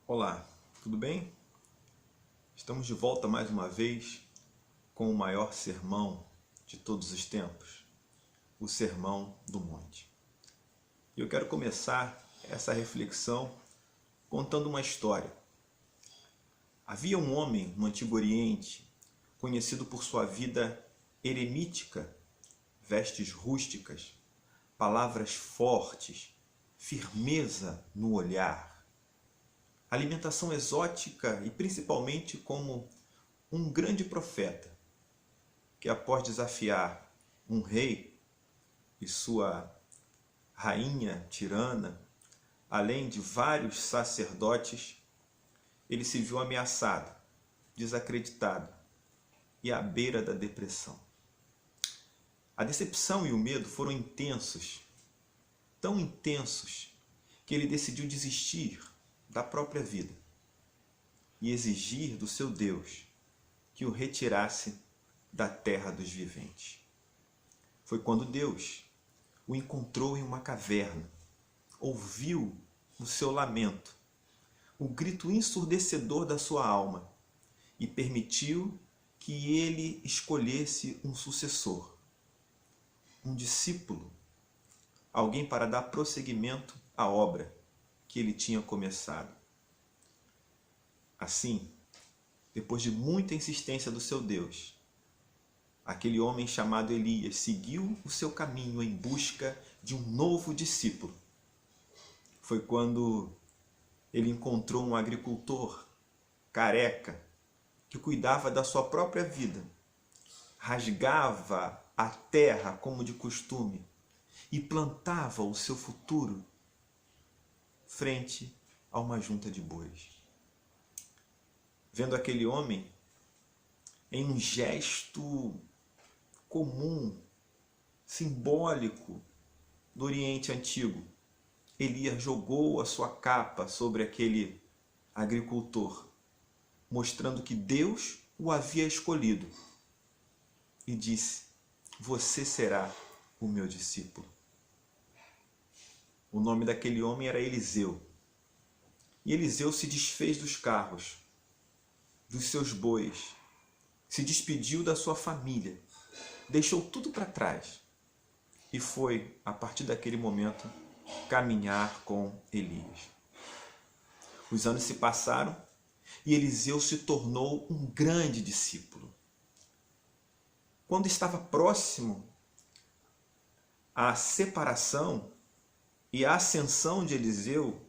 Olá, tudo bem? Estamos de volta mais uma vez com o maior sermão de todos os tempos, o Sermão do Monte. E eu quero começar essa reflexão contando uma história. Havia um homem no Antigo Oriente, conhecido por sua vida eremítica, vestes rústicas, palavras fortes, firmeza no olhar, alimentação exótica e principalmente como um grande profeta que, após desafiar um rei e sua rainha tirana, além de vários sacerdotes, ele se viu ameaçado, desacreditado e à beira da depressão. A decepção e o medo foram intensos, tão intensos, que ele decidiu desistir da própria vida e exigir do seu Deus que o retirasse da terra dos viventes. Foi quando Deus o encontrou em uma caverna, ouviu o seu lamento, o grito ensurdecedor da sua alma e permitiu que ele escolhesse um sucessor, um discípulo, alguém para dar prosseguimento à obra que ele tinha começado. Assim, depois de muita insistência do seu Deus, aquele homem chamado Elias seguiu o seu caminho em busca de um novo discípulo. Foi quando ele encontrou um agricultor careca que cuidava da sua própria vida, rasgava a terra como de costume e plantava o seu futuro frente a uma junta de bois. Vendo aquele homem, em um gesto comum, simbólico do Oriente Antigo, Elias jogou a sua capa sobre aquele agricultor, mostrando que Deus o havia escolhido, e disse: "Você será o meu discípulo." O nome daquele homem era Eliseu. E Eliseu se desfez dos carros, dos seus bois, se despediu da sua família, deixou tudo para trás e foi, a partir daquele momento, caminhar com Elias. Os anos se passaram e Eliseu se tornou um grande discípulo. Quando estava próximo à separação e à ascensão de Eliseu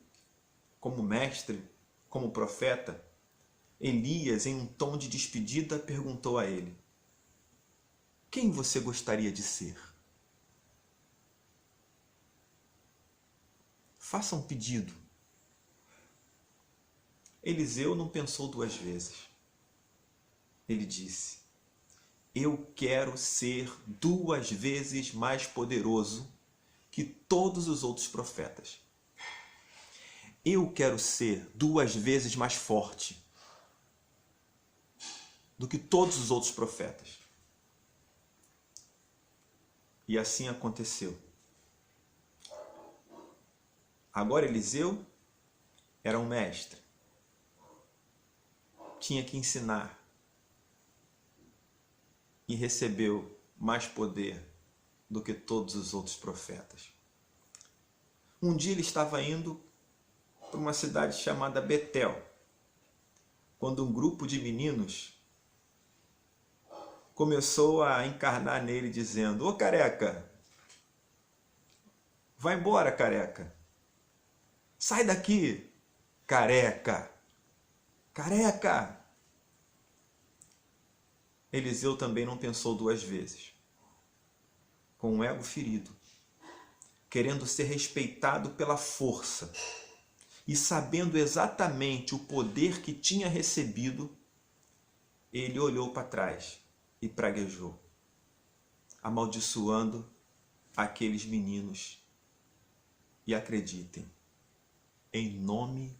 como mestre, como profeta, Elias, em um tom de despedida, perguntou a ele: "Quem você gostaria de ser?" Faça um pedido. Eliseu não pensou duas vezes. Ele disse: "Eu quero ser 2 vezes mais poderoso que todos os outros profetas. Eu quero ser 2 vezes mais forte do que todos os outros profetas." E assim aconteceu. Agora Eliseu era um mestre. Tinha que ensinar. E recebeu mais poder do que todos os outros profetas. Um dia ele estava indo para uma cidade chamada Betel, quando um grupo de meninos começou a encarnar nele dizendo: "Ô careca, vai embora, careca. Sai daqui, careca. Careca." Eliseu também não pensou duas vezes. Com o ego ferido, querendo ser respeitado pela força e sabendo exatamente o poder que tinha recebido, ele olhou para trás e praguejou, amaldiçoando aqueles meninos. E acreditem, em nome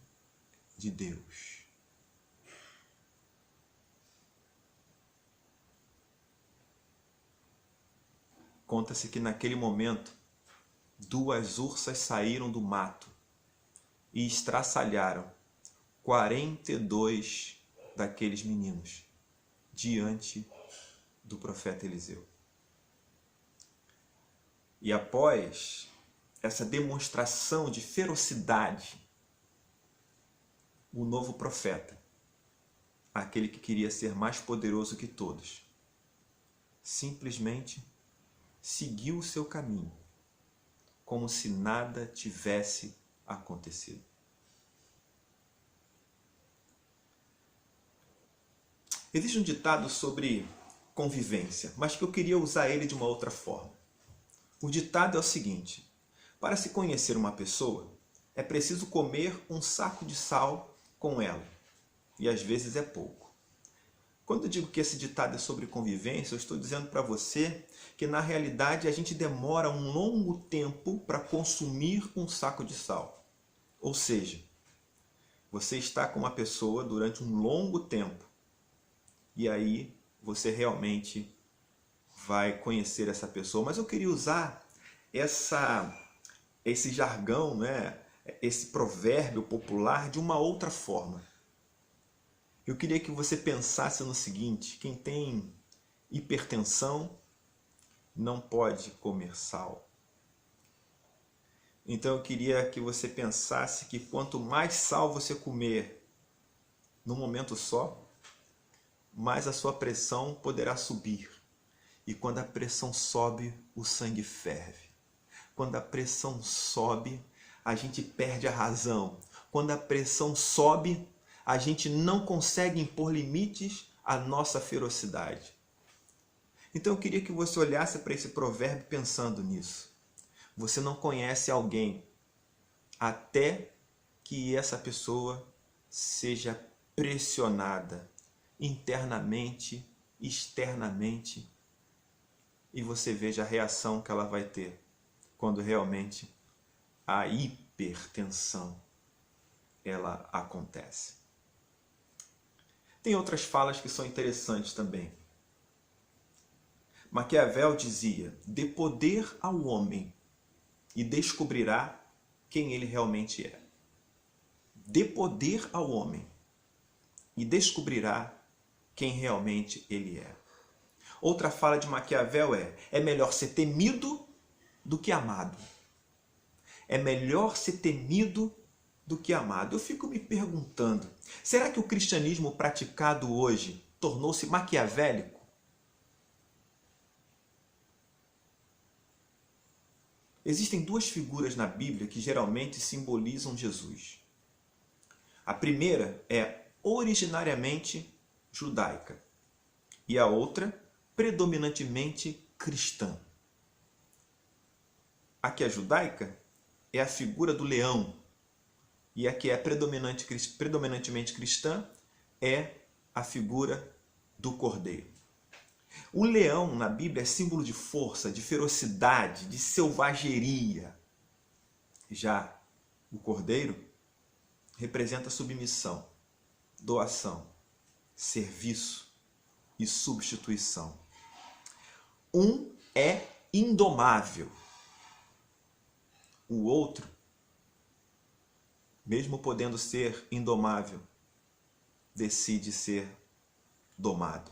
de Deus. Conta-se que naquele momento 2 ursas saíram do mato e estraçalharam 42 daqueles meninos diante do profeta Eliseu. E após essa demonstração de ferocidade, o novo profeta, aquele que queria ser mais poderoso que todos, simplesmente seguiu o seu caminho, como se nada tivesse acontecido. Existe um ditado sobre convivência, mas que eu queria usar ele de uma outra forma. O ditado é o seguinte: para se conhecer uma pessoa, é preciso comer um saco de sal com ela, e às vezes é pouco. Quando eu digo que esse ditado é sobre convivência, eu estou dizendo para você que na realidade a gente demora um longo tempo para consumir um saco de sal. Ou seja, você está com uma pessoa durante um longo tempo, e aí você realmente vai conhecer essa pessoa. Mas eu queria usar esse jargão, né? Esse provérbio popular de uma outra forma. Eu queria que você pensasse no seguinte: quem tem hipertensão não pode comer sal. Então eu queria que você pensasse que quanto mais sal você comer num momento só, mais a sua pressão poderá subir. E quando a pressão sobe, o sangue ferve. Quando a pressão sobe, a gente perde a razão. Quando a pressão sobe, a gente não consegue impor limites à nossa ferocidade. Então eu queria que você olhasse para esse provérbio pensando nisso. Você não conhece alguém até que essa pessoa seja pressionada internamente, externamente, e você veja a reação que ela vai ter quando realmente a hipertensão ela acontece. Tem outras falas que são interessantes também. Maquiavel dizia: dê poder ao homem e descobrirá quem ele realmente é. Dê poder ao homem e descobrirá quem realmente ele é. Outra fala de Maquiavel é melhor ser temido do que amado. É melhor ser temido do que amado. Eu fico me perguntando, será que o cristianismo praticado hoje tornou-se maquiavélico? Existem duas figuras na Bíblia que geralmente simbolizam Jesus. A primeira é originariamente judaica e a outra predominantemente cristã. A que é judaica é a figura do leão, e a que é predominantemente cristã é a figura do cordeiro. O leão na Bíblia é símbolo de força, de ferocidade, de selvageria. Já o cordeiro representa submissão, doação, serviço e substituição. Um é indomável. O outro, mesmo podendo ser indomável, decide ser domado.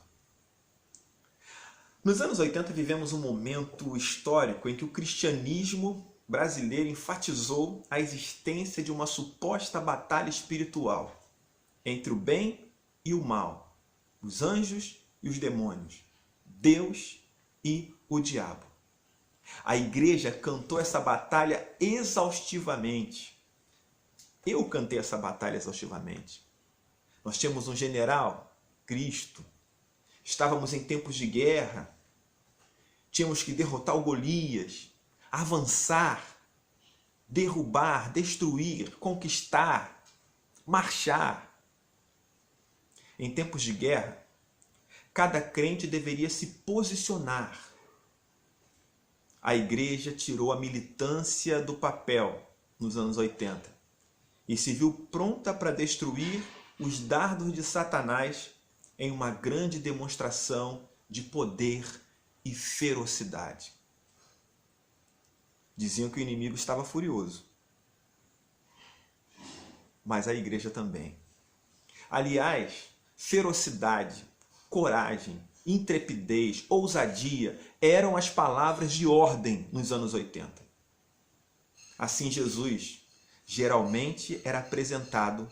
Nos anos 80 vivemos um momento histórico em que o cristianismo brasileiro enfatizou a existência de uma suposta batalha espiritual entre o bem e o mal, os anjos e os demônios, Deus e o diabo. A igreja cantou essa batalha exaustivamente. Eu cantei essa batalha exaustivamente. Nós tínhamos um general, Cristo. Estávamos em tempos de guerra. Tínhamos que derrotar o Golias, avançar, derrubar, destruir, conquistar, marchar. Em tempos de guerra, cada crente deveria se posicionar. A igreja tirou a militância do papel nos anos 80 e se viu pronta para destruir os dardos de Satanás em uma grande demonstração de poder e ferocidade. Diziam que o inimigo estava furioso, mas a igreja também. Aliás, ferocidade, coragem, intrepidez, ousadia eram as palavras de ordem nos anos 80. Assim, Jesus geralmente era apresentado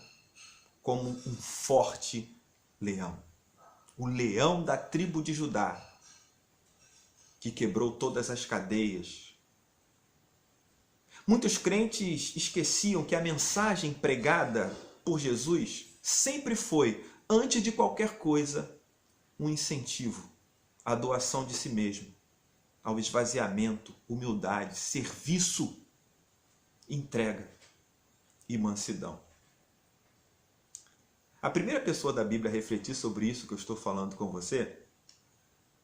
como um forte leão. O leão da tribo de Judá, que quebrou todas as cadeias. Muitos crentes esqueciam que a mensagem pregada por Jesus sempre foi, antes de qualquer coisa, um incentivo à doação de si mesmo, ao esvaziamento, humildade, serviço, entrega e mansidão. A primeira pessoa da Bíblia a refletir sobre isso que eu estou falando com você,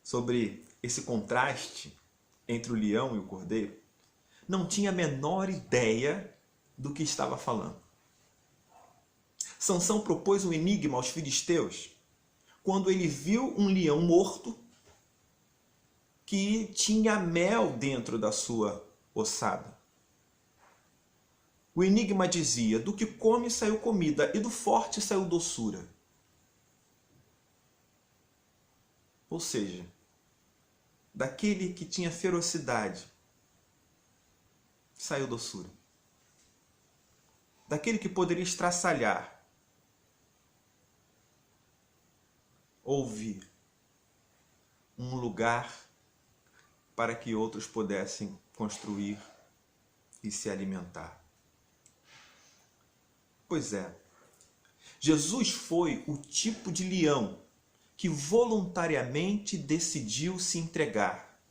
sobre esse contraste entre o leão e o cordeiro, não tinha a menor ideia do que estava falando. Sansão propôs um enigma aos filisteus quando ele viu um leão morto que tinha mel dentro da sua ossada. O enigma dizia: do que come saiu comida e do forte saiu doçura. Ou seja, daquele que tinha ferocidade saiu doçura. Daquele que poderia estraçalhar, houve um lugar para que outros pudessem construir e se alimentar. Pois é, Jesus foi o tipo de leão que voluntariamente decidiu se entregar,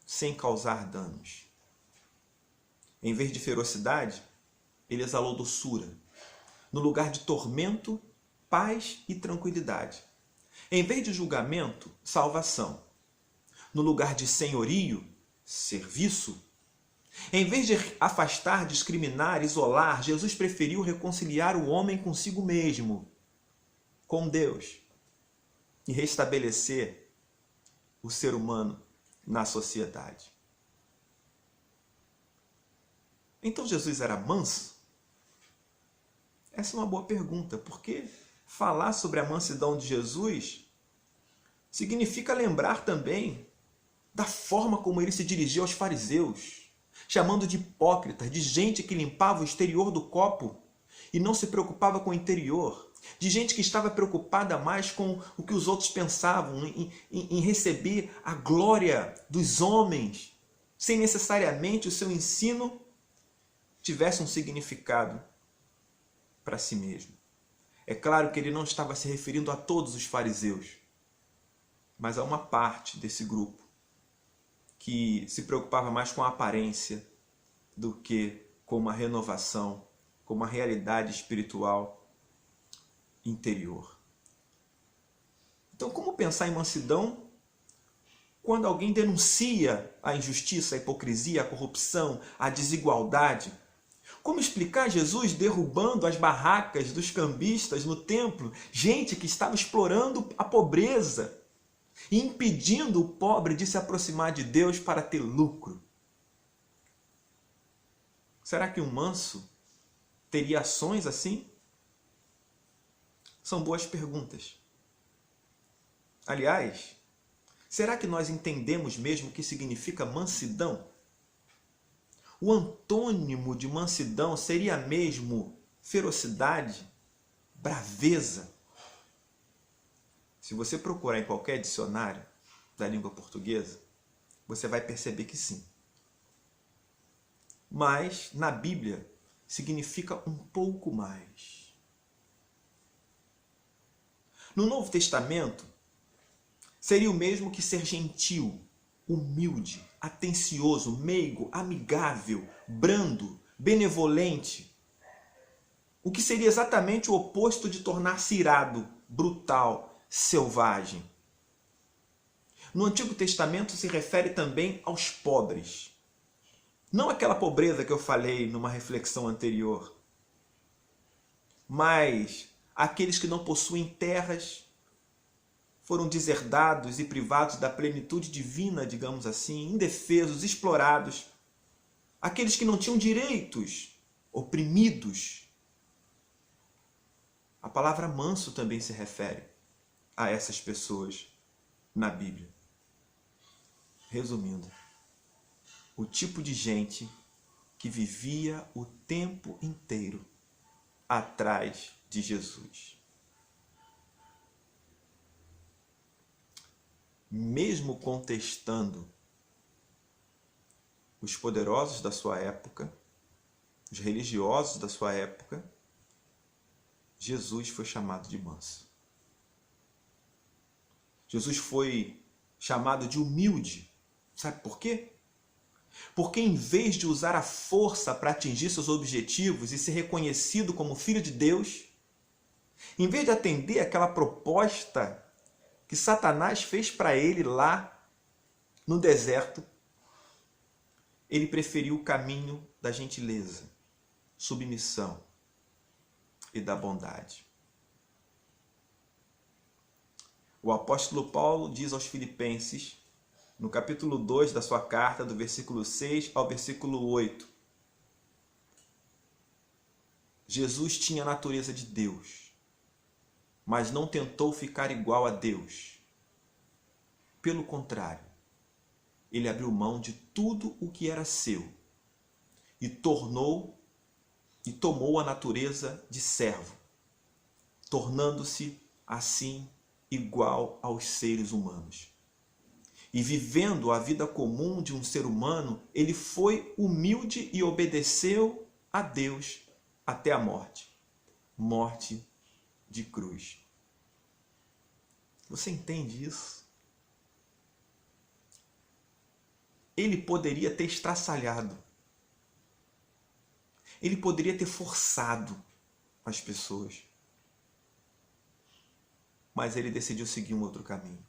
sem causar danos. Em vez de ferocidade, ele exalou doçura. No lugar de tormento, paz e tranquilidade. Em vez de julgamento, salvação. No lugar de senhorio, serviço. Em vez de afastar, discriminar, isolar, Jesus preferiu reconciliar o homem consigo mesmo, com Deus, e restabelecer o ser humano na sociedade. Então Jesus era manso? Essa é uma boa pergunta, porque falar sobre a mansidão de Jesus significa lembrar também da forma como ele se dirigia aos fariseus, chamando de hipócritas, de gente que limpava o exterior do copo e não se preocupava com o interior, de gente que estava preocupada mais com o que os outros pensavam, em receber a glória dos homens, sem necessariamente o seu ensino tivesse um significado para si mesmo. É claro que ele não estava se referindo a todos os fariseus, mas a uma parte desse grupo que se preocupava mais com a aparência do que com uma renovação, com uma realidade espiritual interior. Então, como pensar em mansidão quando alguém denuncia a injustiça, a hipocrisia, a corrupção, a desigualdade? Como explicar Jesus derrubando as barracas dos cambistas no templo? Gente que estava explorando a pobreza e impedindo o pobre de se aproximar de Deus para ter lucro. Será que um manso teria ações assim? São boas perguntas. Aliás, será que nós entendemos mesmo o que significa mansidão? O antônimo de mansidão seria mesmo ferocidade, braveza? Se você procurar em qualquer dicionário da língua portuguesa, você vai perceber que sim. Mas, na Bíblia, significa um pouco mais. No Novo Testamento, seria o mesmo que ser gentil, humilde, atencioso, meigo, amigável, brando, benevolente. O que seria exatamente o oposto de tornar-se irado, brutal, selvagem. No Antigo Testamento se refere também aos pobres. Não aquela pobreza que eu falei numa reflexão anterior, mas aqueles que não possuem terras, foram deserdados e privados da plenitude divina, digamos assim, indefesos, explorados. Aqueles que não tinham direitos, oprimidos. A palavra manso também se refere a essas pessoas na Bíblia. Resumindo, o tipo de gente que vivia o tempo inteiro atrás de Jesus. Mesmo contestando os poderosos da sua época, os religiosos da sua época, Jesus foi chamado de manso. Jesus foi chamado de humilde. Sabe por quê? Porque em vez de usar a força para atingir seus objetivos e ser reconhecido como filho de Deus, em vez de atender aquela proposta que Satanás fez para ele lá no deserto, ele preferiu o caminho da gentileza, submissão e da bondade. O apóstolo Paulo diz aos Filipenses, no capítulo 2 da sua carta, do versículo 6 ao versículo 8, Jesus tinha a natureza de Deus, mas não tentou ficar igual a Deus. Pelo contrário, ele abriu mão de tudo o que era seu e tomou a natureza de servo, tornando-se assim igual aos seres humanos. E vivendo a vida comum de um ser humano, ele foi humilde e obedeceu a Deus até a morte. Morte de cruz. Você entende isso? Ele poderia ter estraçalhado. Ele poderia ter forçado as pessoas. Mas ele decidiu seguir um outro caminho.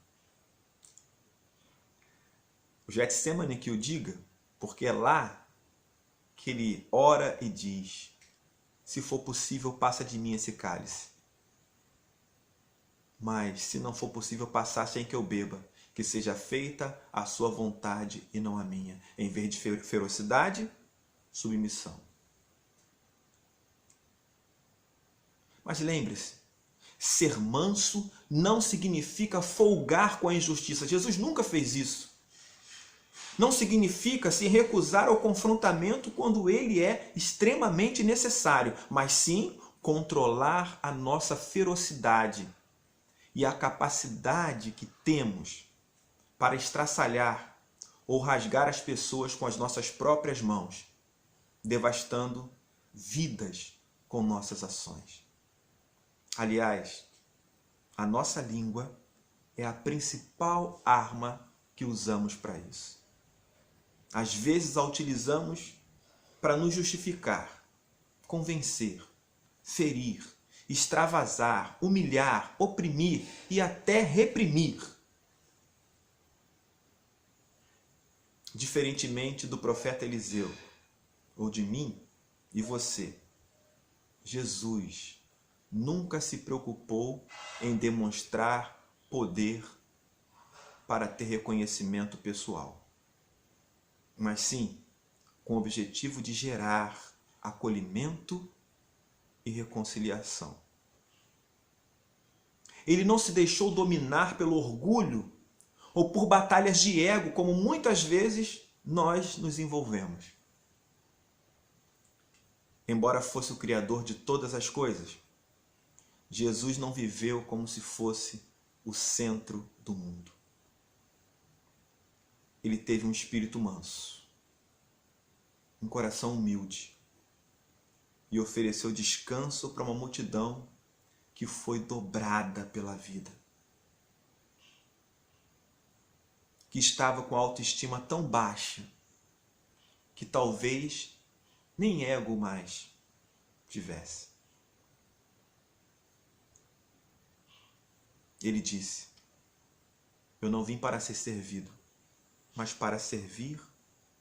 O Getsemane que o diga, porque é lá que ele ora e diz: se for possível, passa de mim esse cálice. Mas, se não for possível passar sem que eu beba, que seja feita a sua vontade e não a minha. Em vez de ferocidade, submissão. Mas lembre-se, ser manso não significa folgar com a injustiça. Jesus nunca fez isso. Não significa se recusar ao confrontamento quando ele é extremamente necessário, mas sim controlar a nossa ferocidade e a capacidade que temos para estraçalhar ou rasgar as pessoas com as nossas próprias mãos, devastando vidas com nossas ações. Aliás, a nossa língua é a principal arma que usamos para isso. Às vezes a utilizamos para nos justificar, convencer, ferir, extravasar, humilhar, oprimir e até reprimir. Diferentemente do profeta Eliseu, ou de mim e você, Jesus nunca se preocupou em demonstrar poder para ter reconhecimento pessoal, mas sim com o objetivo de gerar acolhimento e reconciliação. Ele não se deixou dominar pelo orgulho ou por batalhas de ego, como muitas vezes nós nos envolvemos. Embora fosse o Criador de todas as coisas, Jesus não viveu como se fosse o centro do mundo. Ele teve um espírito manso, um coração humilde e ofereceu descanso para uma multidão que foi dobrada pela vida, que estava com a autoestima tão baixa que talvez nem ego mais tivesse. Ele disse: eu não vim para ser servido, mas para servir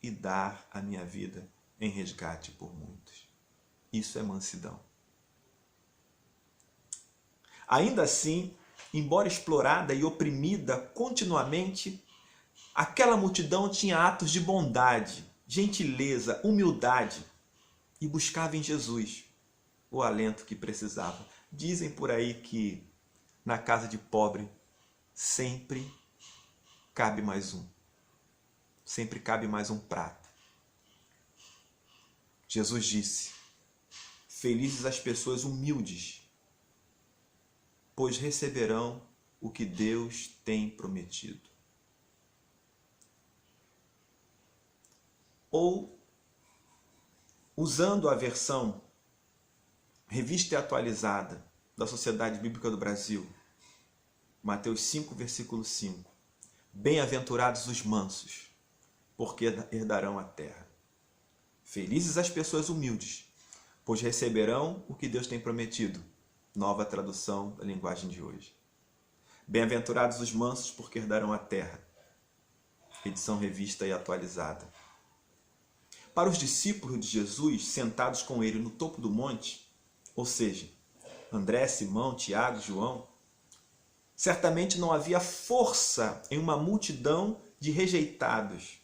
e dar a minha vida em resgate por muitos. Isso é mansidão. Ainda assim, embora explorada e oprimida continuamente, aquela multidão tinha atos de bondade, gentileza, humildade e buscava em Jesus o alento que precisava. Dizem por aí que na casa de pobre sempre cabe mais um. Sempre cabe mais um prato. Jesus disse: felizes as pessoas humildes, pois receberão o que Deus tem prometido. Ou, usando a versão revista e atualizada da Sociedade Bíblica do Brasil, Mateus 5, versículo 5. Bem-aventurados os mansos, porque herdarão a terra. Felizes as pessoas humildes, pois receberão o que Deus tem prometido. Nova tradução da linguagem de hoje. Bem-aventurados os mansos, porque herdarão a terra. Edição revista e atualizada. Para os discípulos de Jesus, sentados com ele no topo do monte, ou seja, André, Simão, Tiago, João, certamente não havia força em uma multidão de rejeitados,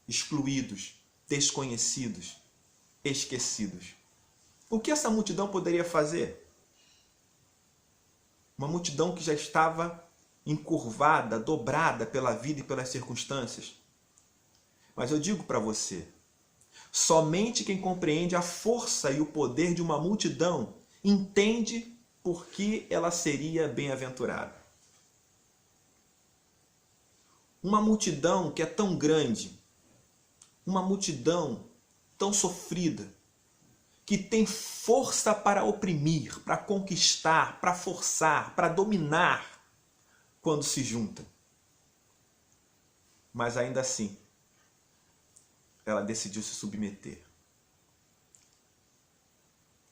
excluídos, desconhecidos, esquecidos. O que essa multidão poderia fazer? Uma multidão que já estava encurvada, dobrada pela vida e pelas circunstâncias. Mas eu digo para você, somente quem compreende a força e o poder de uma multidão entende por que ela seria bem-aventurada. Uma multidão que é tão grande, uma multidão tão sofrida, que tem força para oprimir, para conquistar, para forçar, para dominar, quando se junta. Mas ainda assim, ela decidiu se submeter.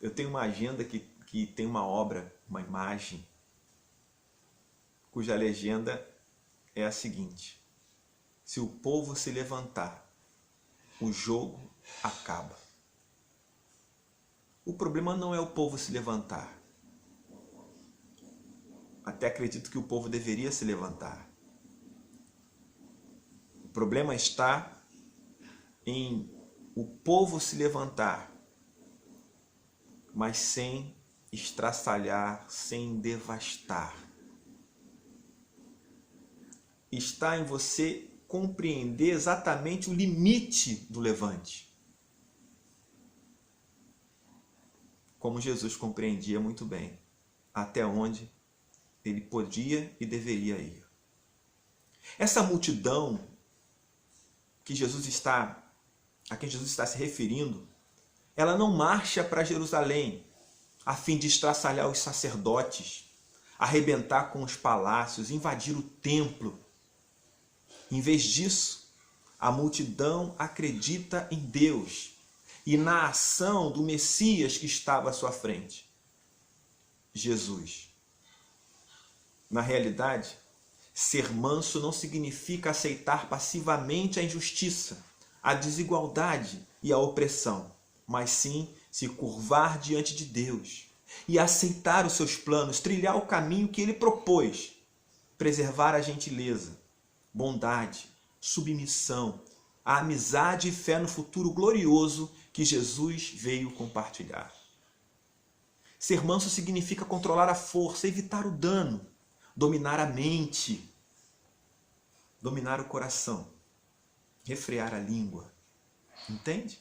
Eu tenho uma agenda que tem uma obra, uma imagem, cuja legenda é a seguinte: se o povo se levantar, o jogo acaba. O problema não é o povo se levantar. Até acredito que o povo deveria se levantar. O problema está em o povo se levantar, mas sem estraçalhar, sem devastar. Está em você compreender exatamente o limite do levante. Como Jesus compreendia muito bem até onde ele podia e deveria ir. Essa multidão a quem Jesus está se referindo, ela não marcha para Jerusalém a fim de estraçalhar os sacerdotes, arrebentar com os palácios, invadir o templo. Em vez disso, a multidão acredita em Deus e na ação do Messias que estava à sua frente, Jesus. Na realidade, ser manso não significa aceitar passivamente a injustiça, a desigualdade e a opressão, mas sim se curvar diante de Deus e aceitar os seus planos, trilhar o caminho que Ele propôs, preservar a gentileza, bondade, submissão, a amizade e fé no futuro glorioso que Jesus veio compartilhar. Ser manso significa controlar a força, evitar o dano, dominar a mente, dominar o coração, refrear a língua. Entende?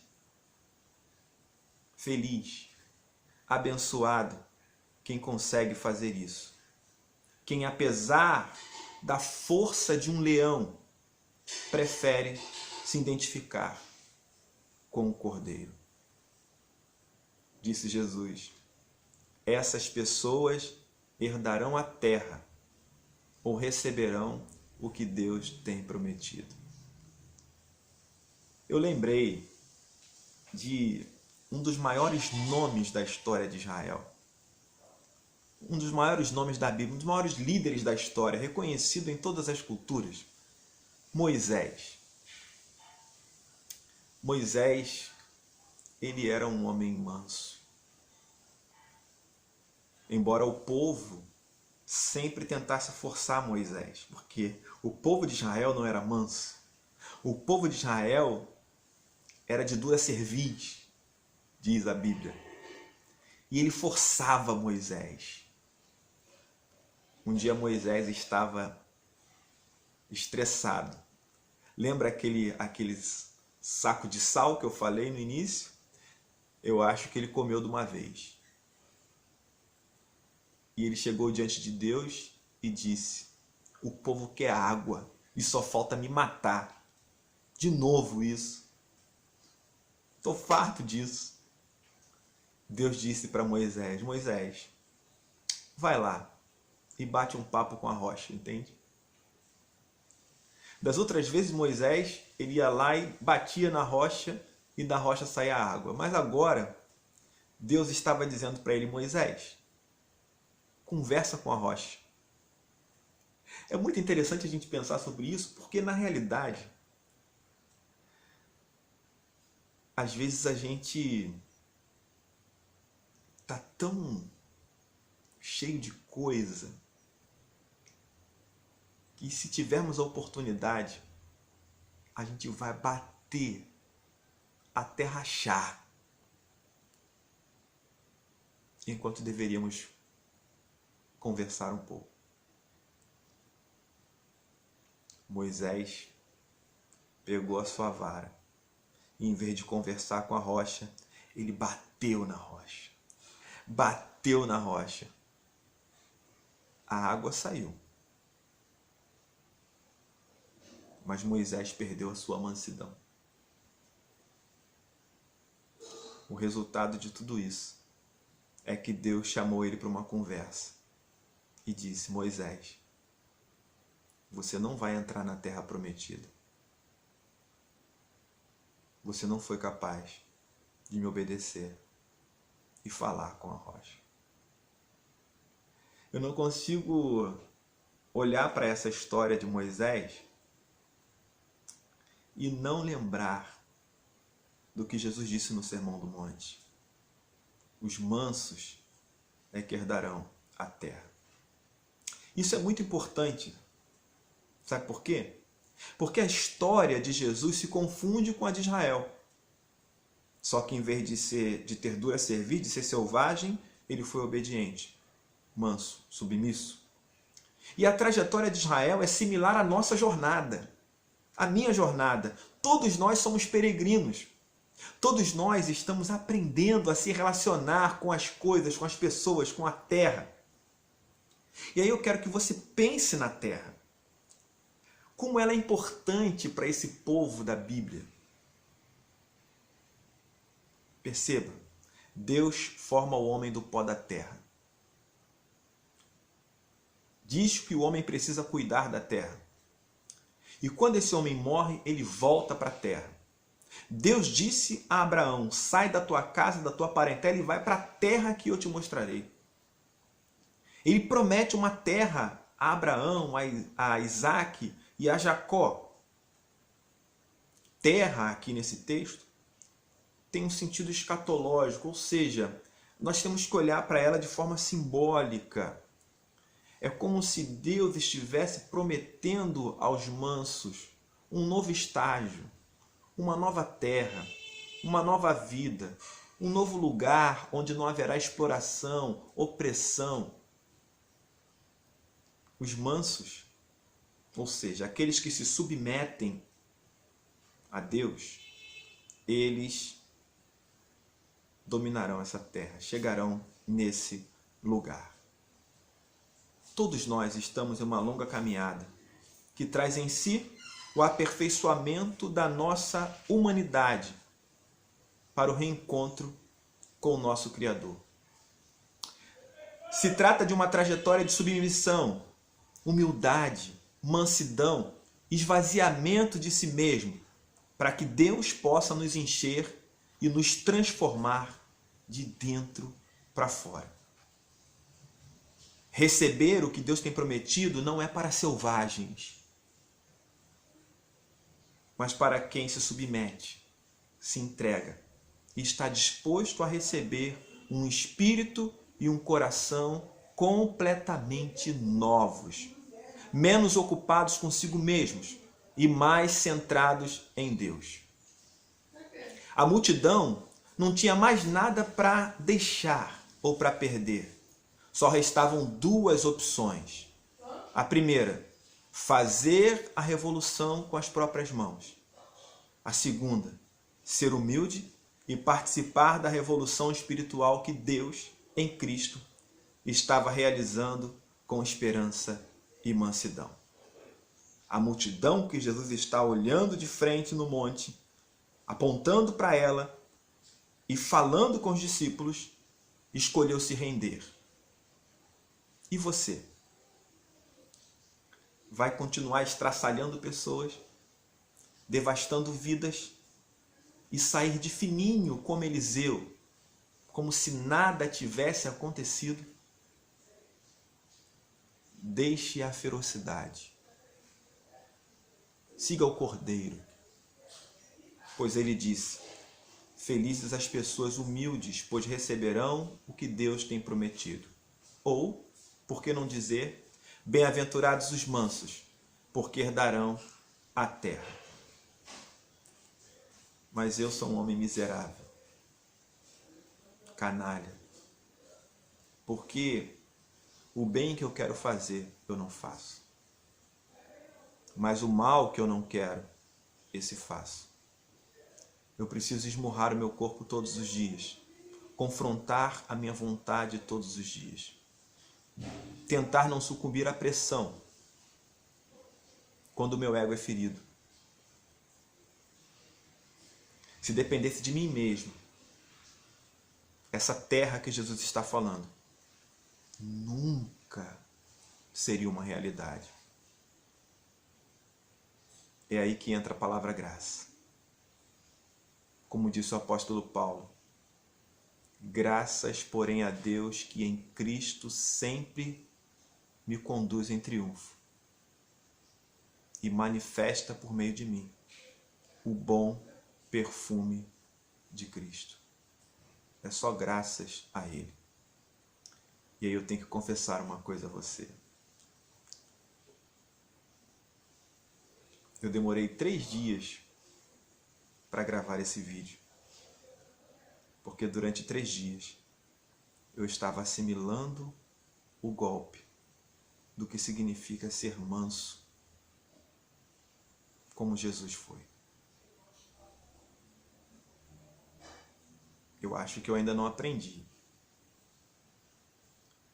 Feliz, abençoado quem consegue fazer isso. Quem, apesar da força de um leão, prefere se identificar com o cordeiro. Disse Jesus: essas pessoas herdarão a terra ou receberão o que Deus tem prometido. Eu lembrei de um dos maiores nomes da história de Israel. Um dos maiores nomes da Bíblia, um dos maiores líderes da história, reconhecido em todas as culturas. Moisés. Moisés, ele era um homem manso. Embora o povo sempre tentasse forçar Moisés, porque o povo de Israel não era manso. O povo de Israel era de dura cerviz, diz a Bíblia. E ele forçava Moisés. Um dia Moisés estava estressado. Lembra aqueles saco de sal que eu falei no início? Eu acho que ele comeu de uma vez. E ele chegou diante de Deus e disse: o povo quer água e só falta me matar. De novo isso. Estou farto disso. Deus disse para Moisés: Moisés, vai lá e bate um papo com a rocha, entende? Das outras vezes Moisés, ele ia lá e batia na rocha e da rocha saía água. Mas agora, Deus estava dizendo para ele: Moisés, conversa com a rocha. É muito interessante a gente pensar sobre isso, porque na realidade, às vezes a gente está tão cheio de coisa que se tivermos a oportunidade, a gente vai bater até rachar, enquanto deveríamos conversar um pouco. Moisés pegou a sua vara e, em vez de conversar com a rocha, ele bateu na rocha. Bateu na rocha. A água saiu. Mas Moisés perdeu a sua mansidão. O resultado de tudo isso é que Deus chamou ele para uma conversa e disse: Moisés, você não vai entrar na terra prometida. Você não foi capaz de me obedecer e falar com a rocha. Eu não consigo olhar para essa história de Moisés e não lembrar do que Jesus disse no Sermão do Monte. Os mansos é que herdarão a terra. Isso é muito importante. Sabe por quê? Porque a história de Jesus se confunde com a de Israel. Só que em vez de ter dura servir, de ser selvagem, ele foi obediente, manso, submisso. E a trajetória de Israel é similar à nossa jornada, à minha jornada. Todos nós somos peregrinos. Todos nós estamos aprendendo a se relacionar com as coisas, com as pessoas, com a terra. E aí eu quero que você pense na terra. Como ela é importante para esse povo da Bíblia. Perceba, Deus forma o homem do pó da terra. Diz que o homem precisa cuidar da terra. E quando esse homem morre, ele volta para a terra. Deus disse a Abraão: sai da tua casa, da tua parentela e vai para a terra que eu te mostrarei. Ele promete uma terra a Abraão, a Isaac e a Jacó. Terra, aqui nesse texto, tem um sentido escatológico, ou seja, nós temos que olhar para ela de forma simbólica. É como se Deus estivesse prometendo aos mansos um novo estágio, uma nova terra, uma nova vida, um novo lugar onde não haverá exploração, opressão. Os mansos, ou seja, aqueles que se submetem a Deus, eles dominarão essa terra, chegarão nesse lugar. Todos nós estamos em uma longa caminhada que traz em si o aperfeiçoamento da nossa humanidade para o reencontro com o nosso Criador. Se trata de uma trajetória de submissão, humildade, mansidão, esvaziamento de si mesmo, para que Deus possa nos encher e nos transformar de dentro para fora. Receber o que Deus tem prometido não é para selvagens, mas para quem se submete, se entrega e está disposto a receber um espírito e um coração completamente novos, menos ocupados consigo mesmos e mais centrados em Deus. A multidão não tinha mais nada para deixar ou para perder. Só restavam duas opções: A primeira, fazer a revolução com as próprias mãos. A segunda, ser humilde e participar da revolução espiritual que Deus, em Cristo, estava realizando com esperança e mansidão. A multidão que Jesus está olhando de frente no monte, apontando para ela e falando com os discípulos, escolheu se render. E você? Vai continuar estraçalhando pessoas, devastando vidas e sair de fininho como Eliseu, como se nada tivesse acontecido? Deixe a ferocidade. Siga o Cordeiro, pois ele disse: felizes as pessoas humildes, pois receberão o que Deus tem prometido. Ou, por que não dizer, bem-aventurados os mansos, porque herdarão a terra. Mas eu sou um homem miserável, canalha, porque o bem que eu quero fazer, eu não faço. Mas o mal que eu não quero, esse faço. Eu preciso esmurrar o meu corpo todos os dias, confrontar a minha vontade todos os dias, tentar não sucumbir à pressão quando o meu ego é ferido. Se dependesse de mim mesmo, essa terra que Jesus está falando nunca seria uma realidade. É aí que entra a palavra graça. Como disse o apóstolo Paulo, graças, porém, a Deus que em Cristo sempre me conduz em triunfo e manifesta por meio de mim o bom perfume de Cristo. É só graças a Ele. E aí eu tenho que confessar uma coisa a você. Eu demorei 3 dias para gravar esse vídeo, porque durante 3 dias eu estava assimilando o golpe do que significa ser manso, como Jesus foi. Eu acho que eu ainda não aprendi,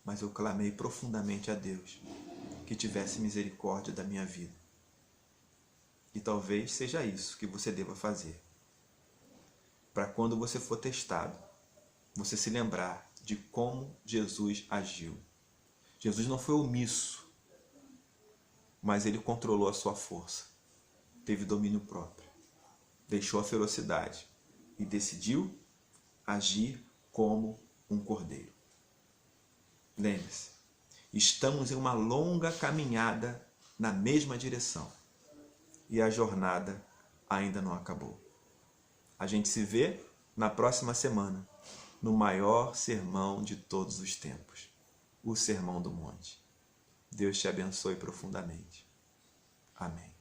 mas eu clamei profundamente a Deus que tivesse misericórdia da minha vida. E talvez seja isso que você deva fazer, para quando você for testado, você se lembrar de como Jesus agiu. Jesus não foi omisso, mas ele controlou a sua força, teve domínio próprio, deixou a ferocidade e decidiu agir como um cordeiro. Lembre-se, estamos em uma longa caminhada na mesma direção e a jornada ainda não acabou. A gente se vê na próxima semana, no maior sermão de todos os tempos, o Sermão do Monte. Deus te abençoe profundamente. Amém.